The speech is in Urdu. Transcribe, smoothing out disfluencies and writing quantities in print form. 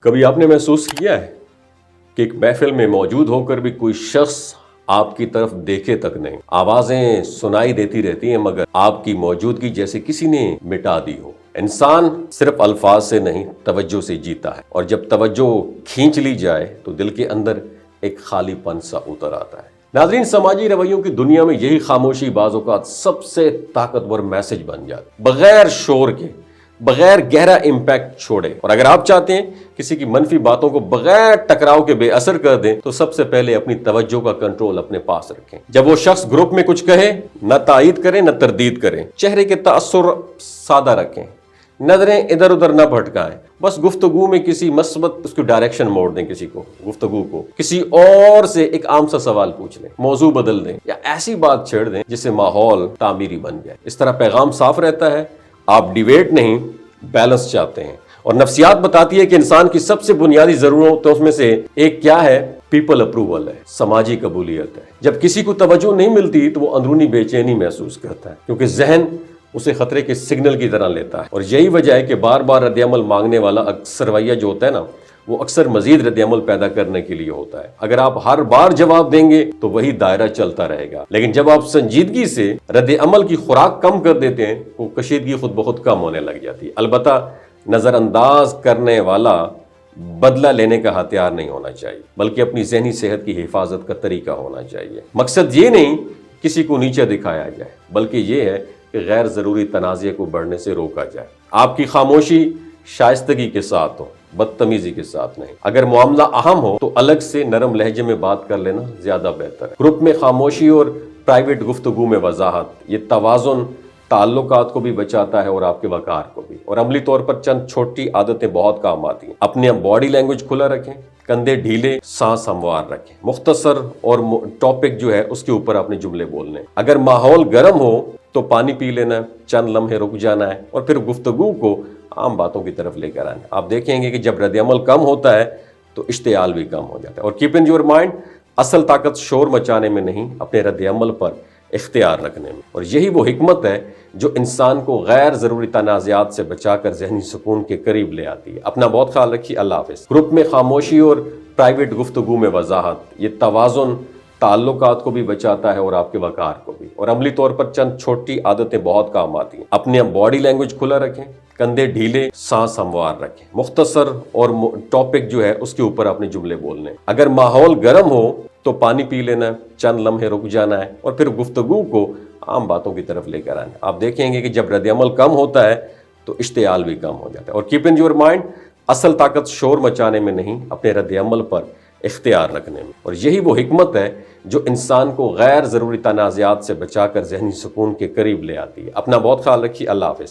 کبھی آپ نے محسوس کیا ہے کہ ایک محفل میں موجود ہو کر بھی کوئی شخص آپ کی طرف دیکھے تک نہیں، آوازیں سنائی دیتی رہتی ہیں مگر آپ کی موجودگی جیسے کسی نے مٹا دی ہو۔ انسان صرف الفاظ سے نہیں توجہ سے جیتا ہے، اور جب توجہ کھینچ لی جائے تو دل کے اندر ایک خالی پن سا اتر آتا ہے۔ ناظرین، سماجی رویوں کی دنیا میں یہی خاموشی بعض اوقات سب سے طاقتور میسج بن جاتی، بغیر شور کے، بغیر گہرا امپیکٹ چھوڑے۔ اور اگر آپ چاہتے ہیں کسی کی منفی باتوں کو بغیر ٹکراؤ کے بے اثر کر دیں تو سب سے پہلے اپنی توجہ کا کنٹرول اپنے پاس رکھیں۔ جب وہ شخص گروپ میں کچھ کہے، نہ تائید کریں نہ تردید کریں، چہرے کے تاثر سادہ رکھیں، نظریں ادھر ادھر نہ بھٹکائیں، بس گفتگو میں کسی مثبت اس کی ڈائریکشن موڑ دیں، گفتگو کو کسی اور سے ایک عام سا سوال پوچھ لیں، موضوع بدل دیں یا ایسی بات چھیڑ دیں جس سے ماحول تعمیری بن جائے۔ اس طرح پیغام صاف رہتا ہے، آپ ڈیبیٹ نہیں بیلنس چاہتے ہیں۔ اور نفسیات بتاتی ہے کہ انسان کی سب سے بنیادی ضرورتوں میں سے ایک کیا ہے؟ پیپل اپروول ہے، سماجی قبولیت ہے۔ جب کسی کو توجہ نہیں ملتی تو وہ اندرونی بے چینی محسوس کرتا ہے، کیونکہ ذہن اسے خطرے کے سگنل کی طرح لیتا ہے۔ اور یہی وجہ ہے کہ بار بار رد عمل مانگنے والا اکثر رویہ جو ہوتا ہے نا، وہ اکثر مزید رد عمل پیدا کرنے کے لیے ہوتا ہے۔ اگر آپ ہر بار جواب دیں گے تو وہی دائرہ چلتا رہے گا، لیکن جب آپ سنجیدگی سے رد عمل کی خوراک کم کر دیتے ہیں تو کشیدگی خود بخود کم ہونے لگ جاتی ہے۔ البتہ نظر انداز کرنے والا بدلہ لینے کا ہتھیار نہیں ہونا چاہیے، بلکہ اپنی ذہنی صحت کی حفاظت کا طریقہ ہونا چاہیے۔ مقصد یہ نہیں کسی کو نیچے دکھایا جائے، بلکہ یہ ہے کہ غیر ضروری تنازع کو بڑھنے سے روکا جائے۔ آپ کی خاموشی شائستگی کے ساتھ ہو، بدتمیزی کے ساتھ نہیں۔ اگر معاملہ اہم ہو تو الگ سے نرم لہجے میں بات کر لینا زیادہ بہتر ہے۔ گروپ میں خاموشی اور پرائیویٹ گفتگو میں وضاحت، یہ توازن تعلقات کو بھی بچاتا ہے اور آپ کے وقار کو بھی۔ اور عملی طور پر چند چھوٹی عادتیں بہت کام آتی ہیں۔ اپنے باڈی لینگویج کھلا رکھیں، کندھے ڈھیلے، سانس ہموار رکھیں، مختصر اور ٹاپک جو ہے اس کے اوپر اپنے جملے بولنے۔ اگر ماحول گرم ہو تو پانی پی لینا، چند لمحے رک جانا ہے اور پھر گفتگو کو عام باتوں کی طرف لے کر آنا۔ آپ دیکھیں گے کہ جب رد عمل کم ہوتا ہے تو اشتعال بھی کم ہو جاتا ہے۔ اور کیپ ان یور مائنڈ، اصل طاقت شور مچانے میں نہیں، اپنے رد عمل پر اختیار رکھنے میں۔ اور یہی وہ حکمت ہے جو انسان کو غیر ضروری تنازعات سے بچا کر ذہنی سکون کے قریب لے آتی ہے۔ اپنا بہت خیال رکھیے۔ اللہ حافظ۔ گروپ میں خاموشی اور پرائیویٹ گفتگو میں وضاحت، یہ توازن تعلقات کو بھی بچاتا ہے اور آپ کے وقار کو بھی۔ اور عملی طور پر چند چھوٹی عادتیں بہت کام آتی ہیں۔ اپنے باڈی لینگویج کھلا رکھیں، کندھے ڈھیلے، سانس ہموار رکھیں، مختصر اور ٹاپک جو ہے اس کے اوپر اپنے جملے بولنے۔ اگر ماحول گرم ہو تو پانی پی لینا، چند لمحے رک جانا ہے اور پھر گفتگو کو عام باتوں کی طرف لے کر آنا۔ آپ دیکھیں گے کہ جب رد عمل کم ہوتا ہے تو اشتعال بھی کم ہو جاتا ہے۔ اور کیپ ان یور مائنڈ، اصل طاقت شور مچانے میں نہیں، اپنے رد عمل پر اختیار رکھنے میں۔ اور یہی وہ حکمت ہے جو انسان کو غیر ضروری تنازعات سے بچا کر ذہنی سکون کے قریب لے آتی ہے۔ اپنا بہت خیال رکھیے۔ اللہ حافظ۔